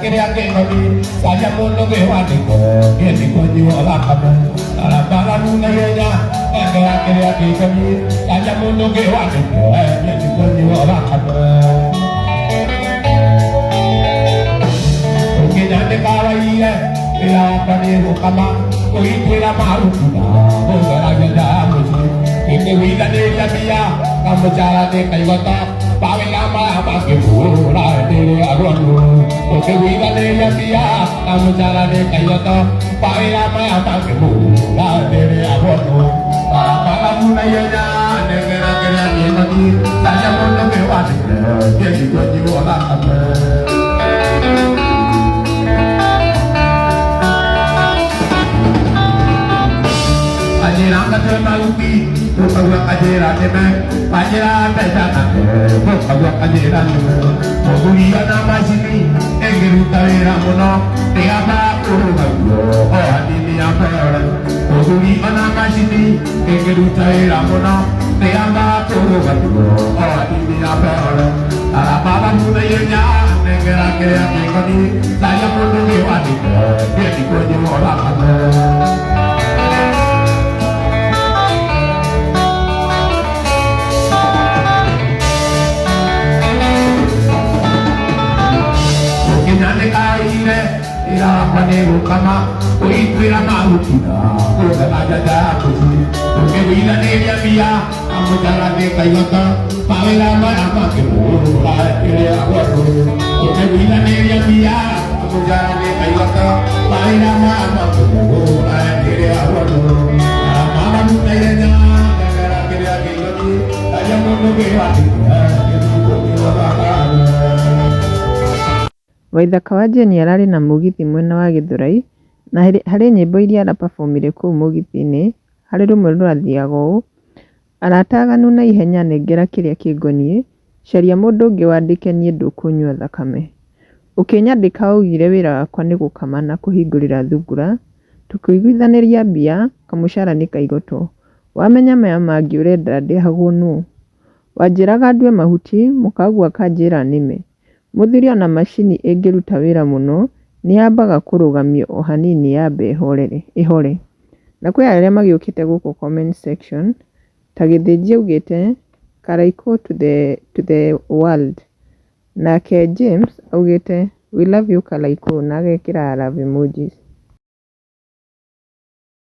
kiri ake ngoni saya mundo ke wadiko kiri konyi wala kamu ala bala nuna yenya kiri ake ngoni saya mundo ke wadiko kiri konyi wala kamu oke jande kawaii ila pane ukama koi tera maru kuda bogara gada musi ike wida de labia kamu cara de kaywata pawela ma ke pura de aronu oke wida de labia kamu cara de kaywata pawela ma ke pura de aronu para mulai ya negara kera ni nadi saya mondo ke wadi jadi jadi wala kamu Ajira katema upi, buka ajira teme, ajira pesa kake, buka ajira teme. Moguri ana masini, engeru tawira mono, tiapa urugayo, oh adini apora. Moguri ana masini, engeru tawira mono, tiapa urugayo, oh adini apora. Arapala muna yenya, negera kaya kekoni, saya mundu kiwadi, dia dikonyi orang kame. Ira pane ukama koi tuira malutina koga aja kusi oke wila ne dia bia amu jara de kayota pawela ma ama ke pura ire awaru oke wila ne dia bia amu jara de kayota pawela ma ama ke pura ire awaru mama nu kayanya negara kira kiri aja mundu ke wati Waithaka wa Jane ararĩ na mũgithi mwena wa Gĩthũrai na harĩ nyĩmbo iria arapafomire kũu mũgithi-inĩ harĩ rũmwe rũrathiaga ũũ: arata aganu na ihenya nengera kĩrĩa kĩngoniĩ, caria mũndũ ũngĩ wandĩke niĩ ndũkũnyua thakame. Ũkĩnyandĩka augire wĩra wakwa nĩ gũkama na kũhingũrĩra thungura, tũkĩiguithanĩria mbia, kamũcara nĩ kaigũtwo. Wamenya maya mangĩ ũrenda ndĩhagwo nũ? Wanjĩraga ndue mahuti, mũkaguo akanjĩra nĩme. Mũthiri ona macini ĩngĩruta wĩra mũno nĩ yambaga kũrũgamio o hanini yambe ĩhore. Na kwĩ arĩa magĩũkĩte gũkũ comment section ta Gĩthĩnji augĩte Karaiko to the world, nake James augĩte we love you Karaiko na agekĩra love emojis.